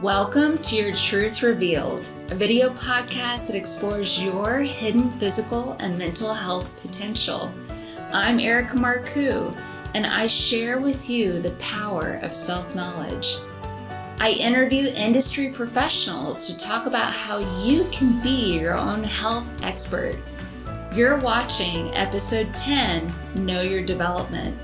Welcome to Your Truth Revealed, a video podcast that explores your hidden physical and mental health potential. I'm Erika Marcoux, and I share with you the power of self-knowledge. I interview industry professionals to talk about how you can be your own health expert. You're watching episode 10, Know Your Development.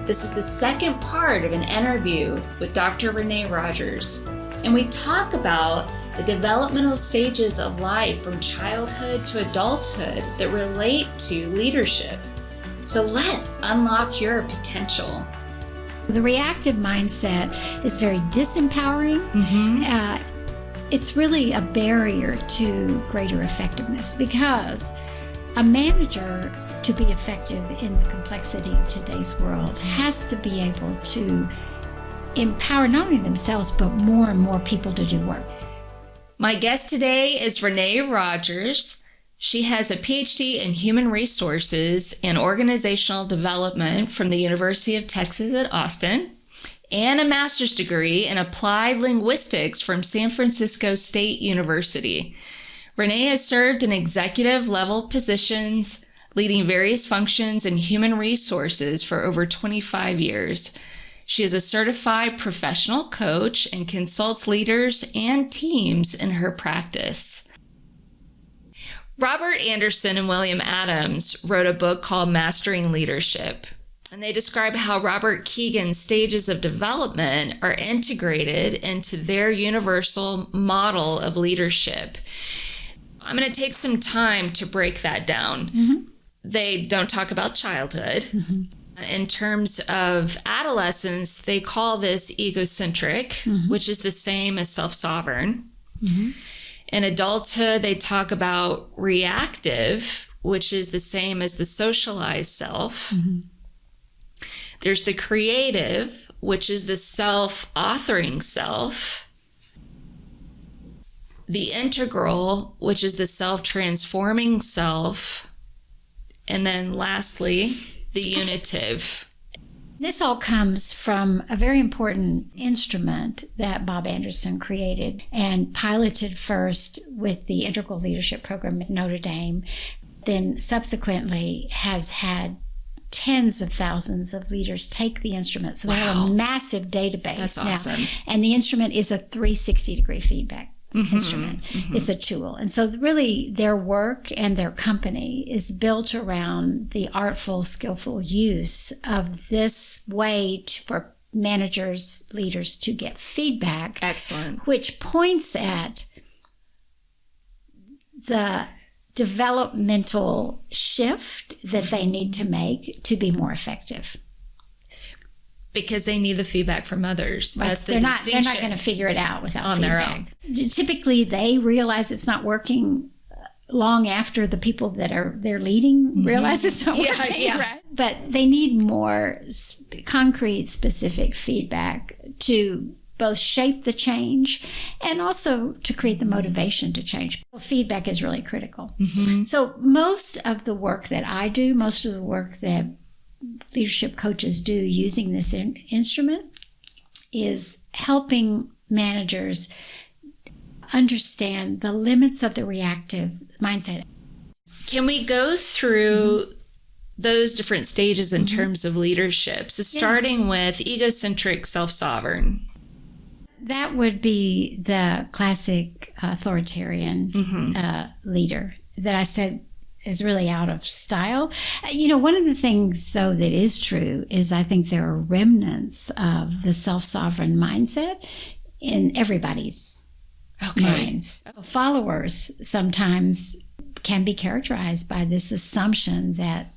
This is the second part of an interview with Dr. Renee Rogers. And we talk about the developmental stages of life from childhood to adulthood that relate to leadership. So let's unlock your potential. The reactive mindset is very disempowering. It's really a barrier to greater effectiveness because a manager, to be effective in the complexity of today's world, has to be able to empower not only themselves, but more and more people to do work. My guest today is Renee Rogers. She has a PhD in Human Resources and Organizational Development from the University of Texas at Austin and a master's degree in Applied Linguistics from San Francisco State University. Renee has served in executive level positions, leading various functions in human resources for over 25 years. She is a certified professional coach and consults leaders and teams in her practice. Robert Anderson and William Adams wrote a book called Mastering Leadership, and they describe how Robert Kegan's stages of development are integrated into their universal model of leadership. I'm going to take some time to break that down. They don't talk about childhood. In terms of adolescence, they call this egocentric, which is the same as self-sovereign. In adulthood, they talk about reactive, which is the same as the socialized self. There's the creative, which is the self-authoring self. The integral, which is the self-transforming self. And then lastly, the unitive. This all comes from a very important instrument that Bob Anderson created and piloted first with the Integral Leadership Program at Notre Dame, then subsequently has had tens of thousands of leaders take the instrument. So they have a massive database. That's now. Awesome. And the instrument is a 360-degree feedback instrument. It's a tool. And so really their work and their company is built around the artful, skillful use of this way for managers, leaders to get feedback. Excellent. Which points at the developmental shift that they need to make to be more effective. Because they need the feedback from others. That's the distinction. They're not going to figure it out without on feedback. Their own. Typically, they realize it's not working long after the people that they're leading realize it's not working. Right? But they need more concrete, specific feedback to both shape the change and also to create the motivation to change. Feedback is really critical. So most of the work that I do, most of the work that leadership coaches do using this instrument is helping managers understand the limits of the reactive mindset. Can we go through those different stages in terms of leadership? So starting with egocentric, self-sovereign. That would be the classic authoritarian leader that I said is really out of style. One of the things, though, that is true is I think there are remnants of the self-sovereign mindset in everybody's minds. Followers sometimes can be characterized by this assumption that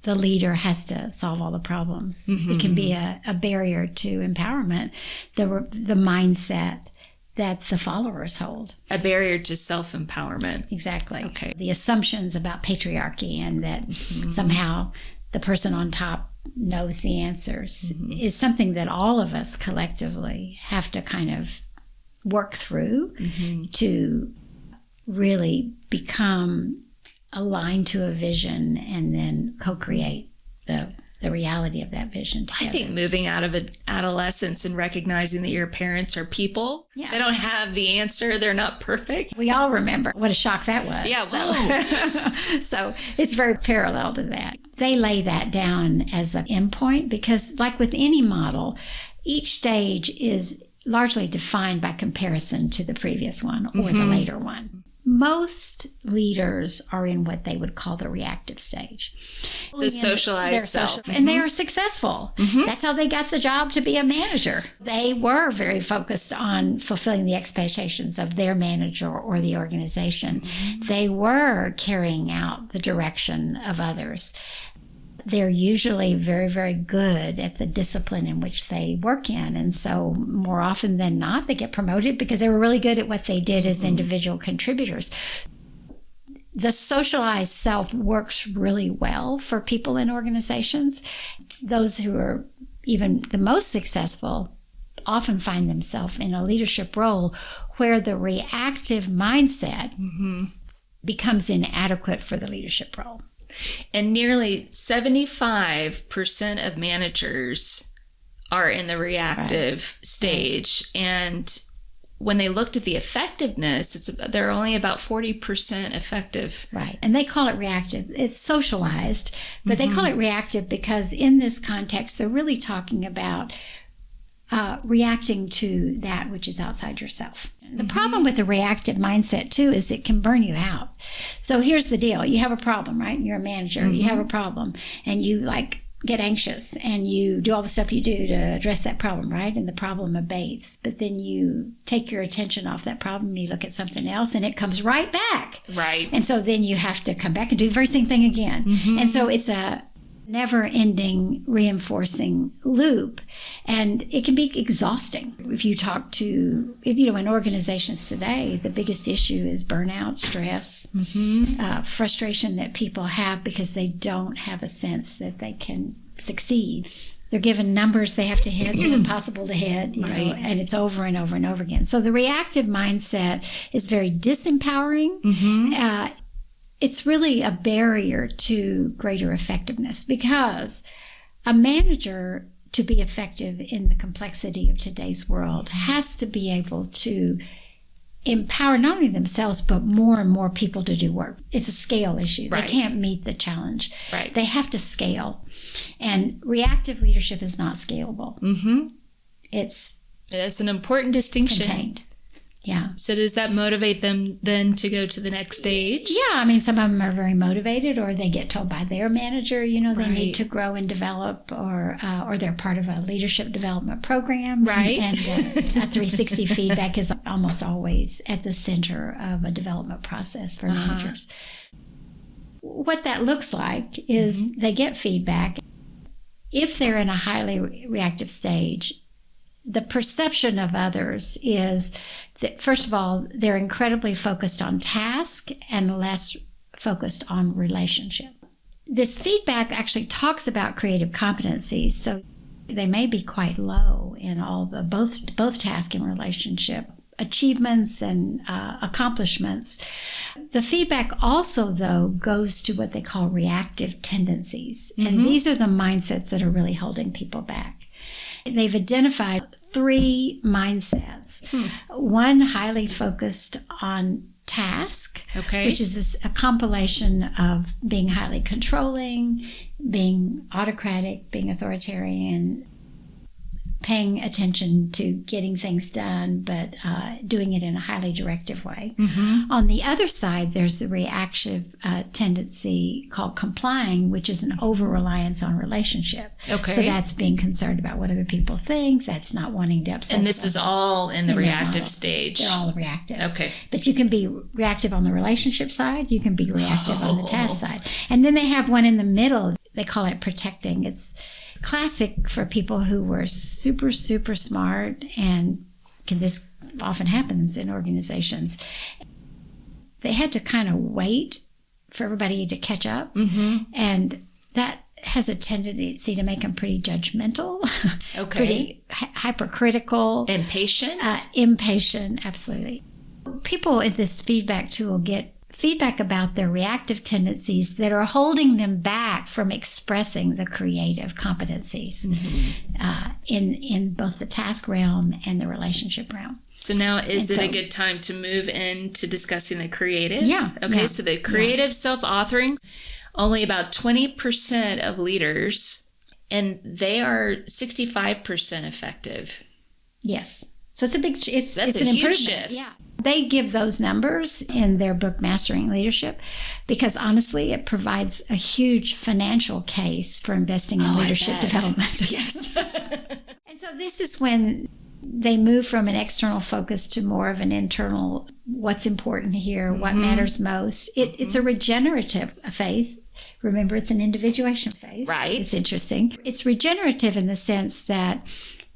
the leader has to solve all the problems. It can be a barrier to empowerment, the mindset that the followers hold. A barrier to self-empowerment. Exactly. Okay. The assumptions about patriarchy and that somehow the person on top knows the answers is something that all of us collectively have to kind of work through to really become aligned to a vision and then co-create the the reality of that vision together. I think moving out of adolescence and recognizing that your parents are people. Yeah. They don't have the answer. They're not perfect. We all remember what a shock that was. Yeah. So it's very parallel to that. They lay that down as an endpoint because, like with any model, each stage is largely defined by comparison to the previous one or the later one. Most leaders are in what they would call the reactive stage. The socialized self. And they are successful. That's how they got the job to be a manager. They were very focused on fulfilling the expectations of their manager or the organization. They were carrying out the direction of others. They're usually very, very good at the discipline in which they work in. And so more often than not, they get promoted because they were really good at what they did as individual contributors. The socialized self works really well for people in organizations. Those who are even the most successful often find themselves in a leadership role where the reactive mindset becomes inadequate for the leadership role. And nearly 75% of managers are in the reactive stage. And when they looked at the effectiveness, they're only about 40% effective. Right. And they call it reactive. It's socialized, but they call it reactive because in this context, they're really talking about reacting to that which is outside yourself. The problem with the reactive mindset, too, is it can burn you out. So here's the deal. You have a problem, right? You're a manager. You have a problem, and you, get anxious, and you do all the stuff you do to address that problem, right? And the problem abates. But then you take your attention off that problem, and you look at something else, and it comes right back. Right. And so then you have to come back and do the very same thing again. And so it's a never-ending reinforcing loop, and it can be exhausting. If you talk to, in organizations today, the biggest issue is burnout, stress, frustration that people have because they don't have a sense that they can succeed. They're given numbers they have to hit, it's impossible to hit, you know, and it's over and over and over again. So the reactive mindset is very disempowering. It's really a barrier to greater effectiveness because a manager, to be effective in the complexity of today's world, has to be able to empower not only themselves, but more and more people to do work. It's a scale issue. Right. They can't meet the challenge. Right. They have to scale. And reactive leadership is not scalable. It's an important distinction. Contained. Yeah. So does that motivate them then to go to the next stage? Yeah. I mean, some of them are very motivated, or they get told by their manager, they need to grow and develop, or they're part of a leadership development program. Right. And a 360 feedback is almost always at the center of a development process for managers. What that looks like is they get feedback. If they're in a highly reactive stage, the perception of others is that, first of all, they're incredibly focused on task and less focused on relationship. This feedback actually talks about creative competencies, so they may be quite low in all the both task and relationship achievements and accomplishments. The feedback also, though, goes to what they call reactive tendencies, and these are the mindsets that are really holding people back. They've identified 3 mindsets. One highly focused on task, which is a compilation of being highly controlling, being autocratic, being authoritarian, paying attention to getting things done, but doing it in a highly directive way. On the other side, there's a reactive tendency called complying, which is an over-reliance on relationship. So that's being concerned about what other people think. That's not wanting to upset. And this is all in the reactive stage. They're all reactive. Okay. But you can be reactive on the relationship side. You can be reactive on the task side. And then they have one in the middle. They call it protecting. It's classic for people who were super, super smart, and this often happens in organizations. They had to kind of wait for everybody to catch up, and that has a tendency to make them pretty judgmental, pretty hypercritical. Impatient? Impatient, absolutely. People in this feedback tool get feedback about their reactive tendencies that are holding them back from expressing the creative competencies in both the task realm and the relationship realm. So now is it a good time to move into discussing the creative? Yeah. Okay, so the creative self-authoring, only about 20% of leaders, and they are 65% effective. Yes. So it's an huge improvement. Shift. Yeah. They give those numbers in their book, Mastering Leadership, because honestly, it provides a huge financial case for investing in leadership development. Yes. And so this is when they move from an external focus to more of an internal, what's important here, what matters most. It's a regenerative phase. Remember, it's an individuation phase. Right. It's interesting. It's regenerative in the sense that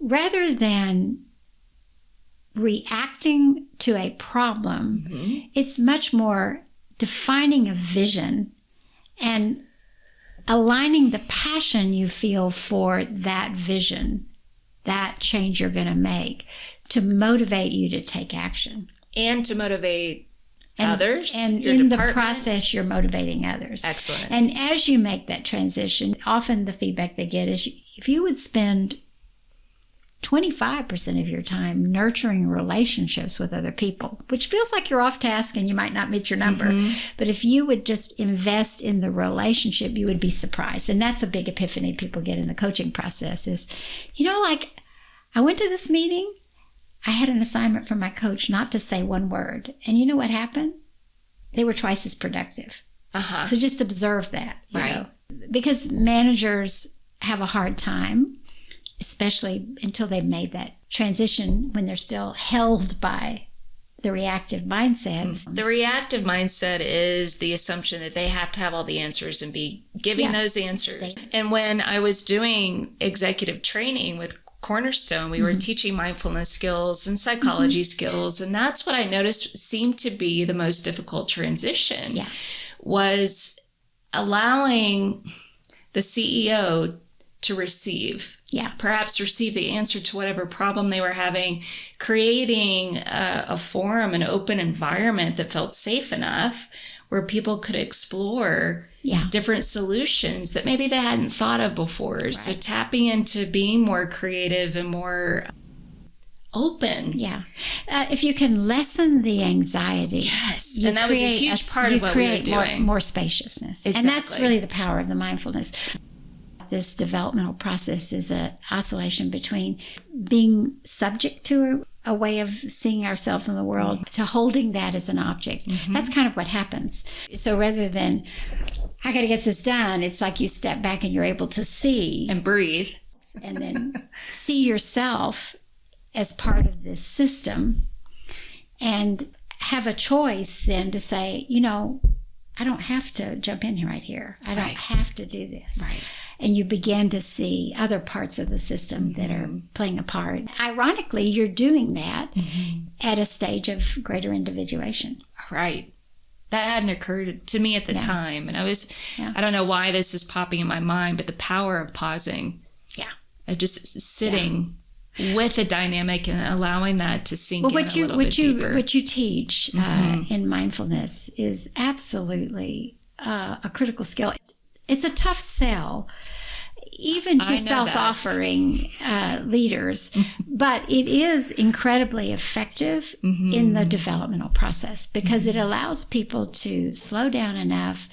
rather than reacting to a problem, it's much more defining a vision and aligning the passion you feel for that vision, that change you're going to make, to motivate you to take action. And to motivate others. And in the process, you're motivating others. Excellent. And as you make that transition, often the feedback they get is if you would spend 25% of your time nurturing relationships with other people, which feels like you're off task and you might not meet your number. But if you would just invest in the relationship, you would be surprised. And that's a big epiphany people get in the coaching process is, like I went to this meeting, I had an assignment from my coach not to say one word. And you know what happened? They were twice as productive. So just observe that, you know, because managers have a hard time, especially until they've made that transition when they're still held by the reactive mindset. The reactive mindset is the assumption that they have to have all the answers and be giving those answers. And when I was doing executive training with Cornerstone, we were teaching mindfulness skills and psychology skills. And that's what I noticed seemed to be the most difficult transition was allowing the CEO to receive. Perhaps receive the answer to whatever problem they were having, creating a forum, an open environment that felt safe enough where people could explore different solutions that maybe they hadn't thought of before. So tapping into being more creative and more open. If you can lessen the anxiety. And that was a huge part of what we were doing. More spaciousness. Exactly. And that's really the power of the mindfulness. This developmental process is an oscillation between being subject to a way of seeing ourselves in the world to holding that as an object. That's kind of what happens. So rather than, I got to get this done, it's like you step back and you're able to see. And breathe. And then see yourself as part of this system and have a choice then to say, I don't have to jump in right here. I don't have to do this. And you begin to see other parts of the system that are playing a part. Ironically, you're doing that at a stage of greater individuation. That hadn't occurred to me at the time. And I don't know why this is popping in my mind, but the power of pausing. Of just sitting with a dynamic and allowing that to sink in a little bit deeper. What you teach in mindfulness is absolutely a critical skill. It's a tough sell, even to self-offering leaders, but it is incredibly effective in the developmental process because it allows people to slow down enough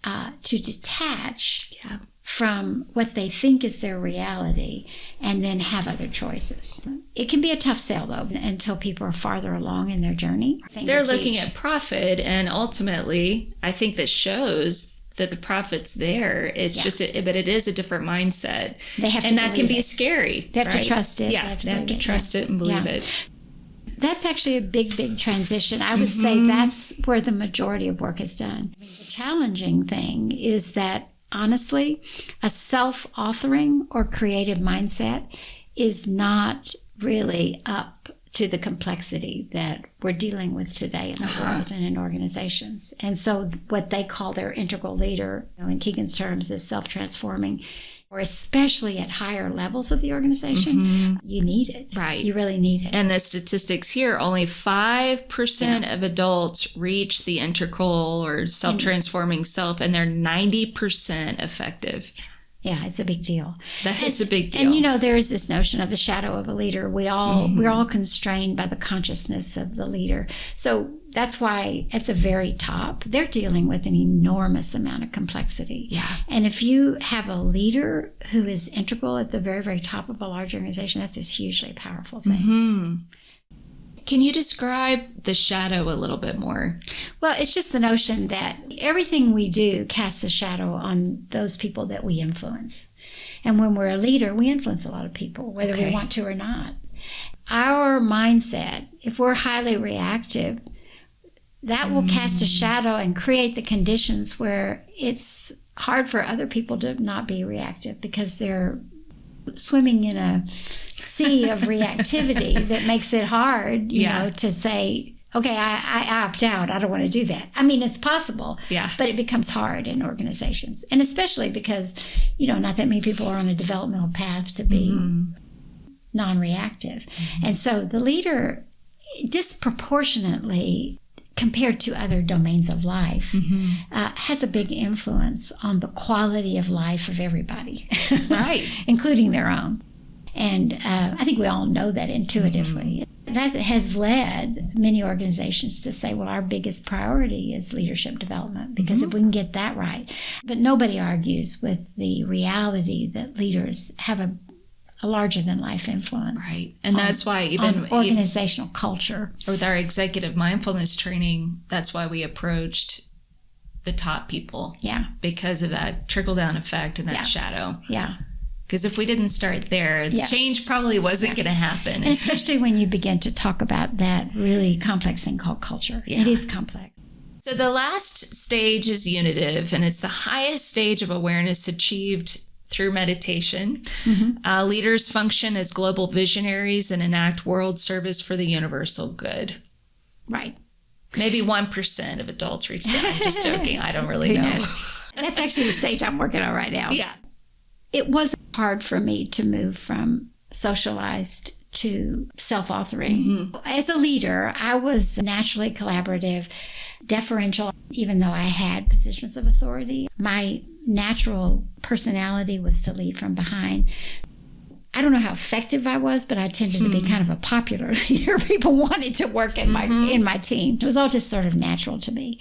to detach from what they think is their reality and then have other choices. It can be a tough sell, though, until people are farther along in their journey. They're looking at profit, and ultimately, I think that shows that the profit's there. It's just, but it is a different mindset. They have to, and that can be scary. They have to trust it. They have to trust it and believe it. That's actually a big transition. I would say that's where the majority of work is done. The challenging thing is that, honestly, a self-authoring or creative mindset is not really up to the complexity that we're dealing with today in the world and in organizations. And so what they call their integral leader, in Keegan's terms, is self-transforming, or especially at higher levels of the organization, you need it. Right. You really need it. And the statistics here, only 5% of adults reach the integral or self-transforming self, and they're 90% effective. Yeah, it's a big deal. That is a big deal. And there's this notion of the shadow of a leader. We're all constrained by the consciousness of the leader. So that's why at the very top, they're dealing with an enormous amount of complexity. Yeah. And if you have a leader who is integral at the very, very top of a large organization, that's a hugely powerful thing. Can you describe the shadow a little bit more? Well, it's just the notion that everything we do casts a shadow on those people that we influence. And when we're a leader, we influence a lot of people, whether we want to or not. Our mindset, if we're highly reactive, that will cast a shadow and create the conditions where it's hard for other people to not be reactive because they're swimming in a sea of reactivity that makes it hard, you know, to say, okay, I opt out. I don't want to do that. I mean, it's possible, but it becomes hard in organizations. And especially because, not that many people are on a developmental path to be non-reactive. And so the leader disproportionately, compared to other domains of life, has a big influence on the quality of life of everybody, right, including their own. And I think we all know that intuitively. That has led many organizations to say, well, our biggest priority is leadership development, because if we can get that right. But nobody argues with the reality that leaders have a larger than life influence. Right. And that's why even organizational culture. With our executive mindfulness training, that's why we approached the top people. Yeah. Because of that trickle down effect and that shadow. Yeah. Because if we didn't start there, the change probably wasn't going to happen. And especially when you begin to talk about that really complex thing called culture. Yeah. It is complex. So the last stage is unitive, and it's the highest stage of awareness achieved through meditation. Leaders function as global visionaries and enact world service for the universal good. Right. Maybe 1% of adults reach that. I'm just joking. I don't really know. That's actually the stage I'm working on right now. Yeah. It wasn't hard for me to move from socialized to self-authoring. As a leader, I was naturally collaborative, deferential, even though I had positions of authority. My natural personality was to lead from behind. I don't know how effective I was, but I tended to be kind of a popular leader. People wanted to work in my team. It was all just sort of natural to me.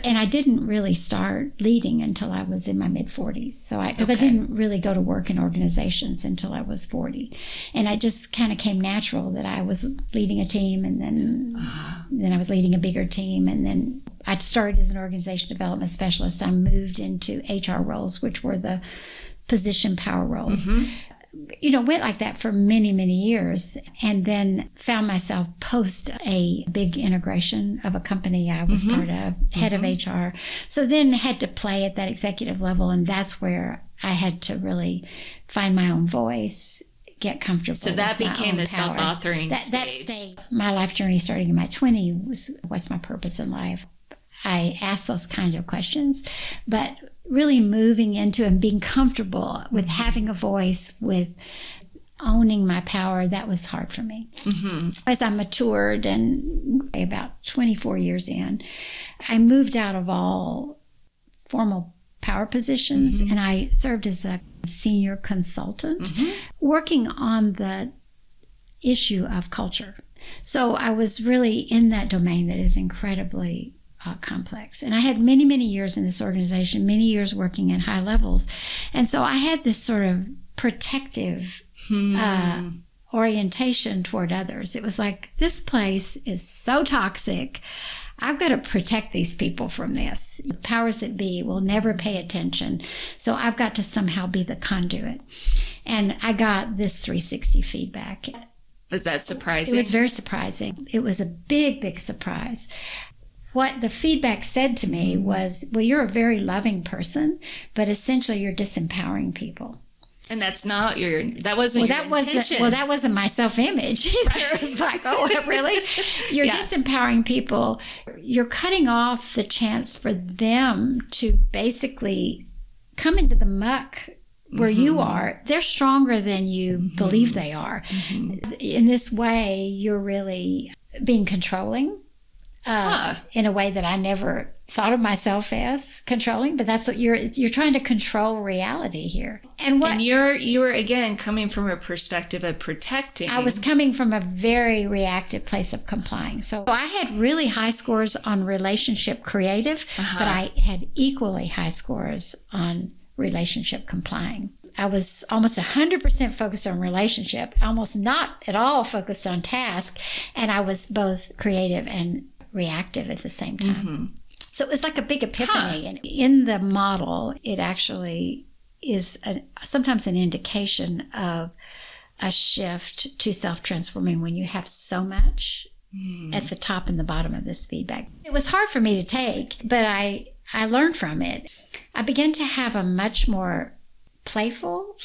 And I didn't really start leading until I was in my mid-40s. So because I didn't really go to work in organizations until I was 40. And I just kind of came natural that I was leading a team, and then I was leading a bigger team. And then I started as an organization development specialist. I moved into HR roles, which were the position power roles. Went like that for many, many years, and then found myself post a big integration of a company I was part of, head of HR. So then had to play at that executive level, and that's where I had to really find my own voice, get comfortable. So that became the self-authoring stage. That stage. My life journey starting in my 20s was, what's my purpose in life? I asked those kinds of questions, but really moving into and being comfortable with having a voice, with owning my power, that was hard for me. As I matured, and about 24 years in, I moved out of all formal power positions, and I served as a senior consultant working on the issue of culture. So I was really in that domain that is incredibly complex. And I had many, many years in this organization, many years working at high levels. And so I had this sort of protective orientation toward others. It was like, this place is so toxic. I've got to protect these people from this. The powers that be will never pay attention. So I've got to somehow be the conduit. And I got this 360 feedback. Was that surprising? It was very surprising. It was a big, big surprise. What the feedback said to me was, well, you're a very loving person, but essentially you're disempowering people. And that's not that wasn't your intention. That wasn't my self-image either. It was like, oh, really? You're disempowering people. You're cutting off the chance for them to basically come into the muck where you are, they're stronger than you believe they are. In this way, you're really being controlling in a way that I never thought of myself as controlling, but that's what you're trying to control reality here. And you were again coming from a perspective of protecting. I was coming from a very reactive place of complying. So I had really high scores on relationship creative, but I had equally high scores on relationship complying. I was almost 100% focused on relationship, almost not at all focused on task, and I was both creative and reactive at the same time. So it was like a big epiphany. And in the model, it actually is sometimes an indication of a shift to self-transforming when you have so much at the top and the bottom of this feedback. It was hard for me to take, but I learned from it. I began to have a much more playful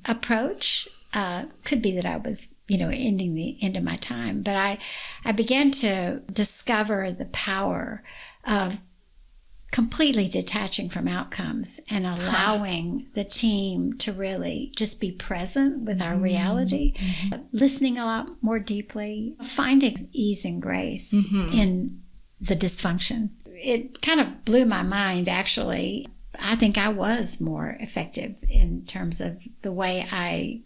approach. Could be that I was, ending the end of my time, but I began to discover the power of completely detaching from outcomes and allowing the team to really just be present with our reality, listening a lot more deeply, finding ease and grace in the dysfunction. It kind of blew my mind, actually. I think I was more effective in terms of the way I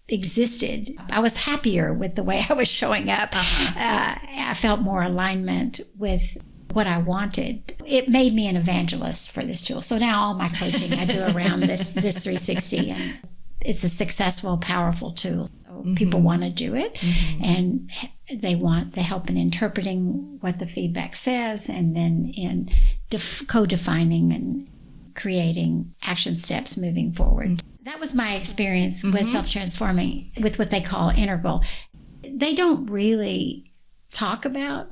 existed. I was happier with the way I was showing up. I felt more alignment with what I wanted. It made me an evangelist for this tool. So now all my coaching I do around this 360, and it's a successful, powerful tool. So people want to do it, and they want the help in interpreting what the feedback says, and then in co-defining and creating action steps moving forward. That was my experience with self-transforming, with what they call integral. They don't really talk about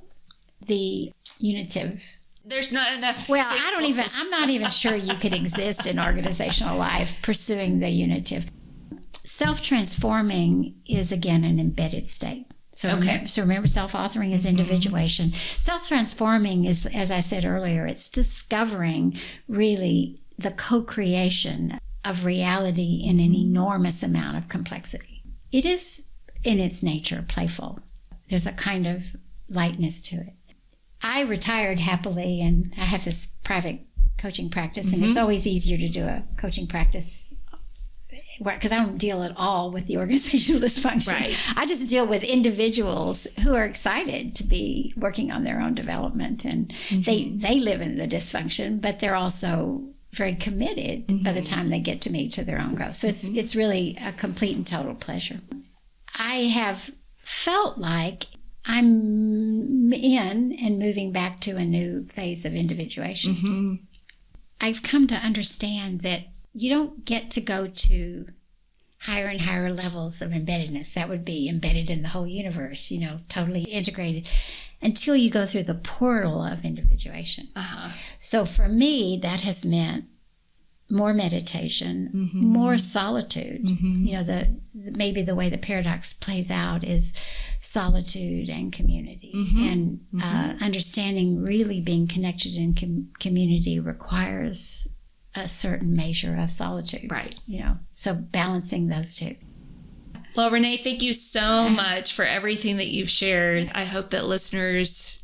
the unitive. There's not enough. Well, I'm not even sure you could exist in organizational life pursuing the unitive. Self-transforming is, again, an embedded state. So remember, self-authoring is individuation. Self-transforming is, as I said earlier, it's discovering really the co-creation of reality in an enormous amount of complexity. It is, in its nature, playful. There's a kind of lightness to it. I retired happily, and I have this private coaching practice, and it's always easier to do a coaching practice because I don't deal at all with the organizational dysfunction. Right. I just deal with individuals who are excited to be working on their own development, and they live in the dysfunction, but they're also very committed by the time they get to me to their own growth. So it's really a complete and total pleasure. I have felt like I'm in and moving back to a new phase of individuation. I've come to understand that you don't get to go to higher and higher levels of embeddedness. That would be embedded in the whole universe, totally integrated, until you go through the portal of individuation. So for me, that has meant more meditation, more solitude. Maybe the way the paradox plays out is solitude and community, and understanding really being connected in community requires a certain measure of solitude. Right. So balancing those two. Well, Renee, thank you so much for everything that you've shared. I hope that listeners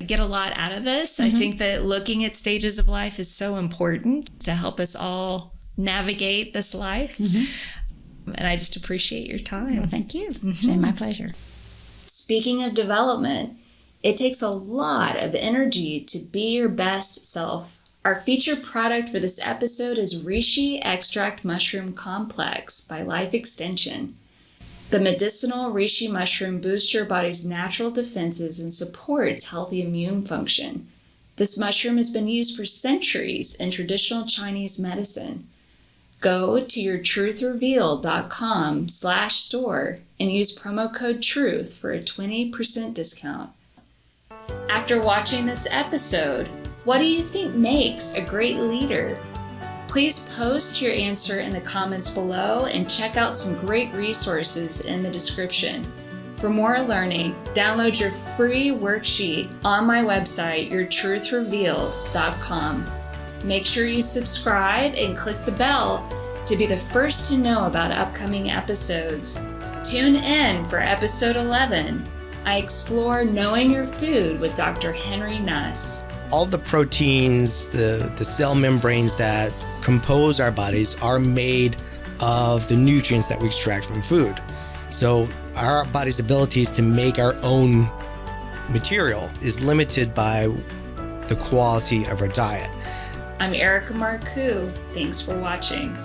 get a lot out of this. I think that looking at stages of life is so important to help us all navigate this life. And I just appreciate your time. Well, thank you. It's been my pleasure. Speaking of development, it takes a lot of energy to be your best self. Our featured product for this episode is Reishi Extract Mushroom Complex by Life Extension. The medicinal reishi mushroom boosts your body's natural defenses and supports healthy immune function. This mushroom has been used for centuries in traditional Chinese medicine. Go to yourtruthrevealed.com/store and use promo code TRUTH for a 20% discount. After watching this episode, what do you think makes a great leader? Please post your answer in the comments below and check out some great resources in the description. For more learning, download your free worksheet on my website, yourtruthrevealed.com. Make sure you subscribe and click the bell To be the first to know about upcoming episodes, tune in for episode 11. I explore knowing your food with Dr. Henry Nuss. All the proteins, the cell membranes that compose our bodies are made of the nutrients that we extract from food. So our body's abilities to make our own material is limited by the quality of our diet. I'm Erika Marcoux. Thanks for watching.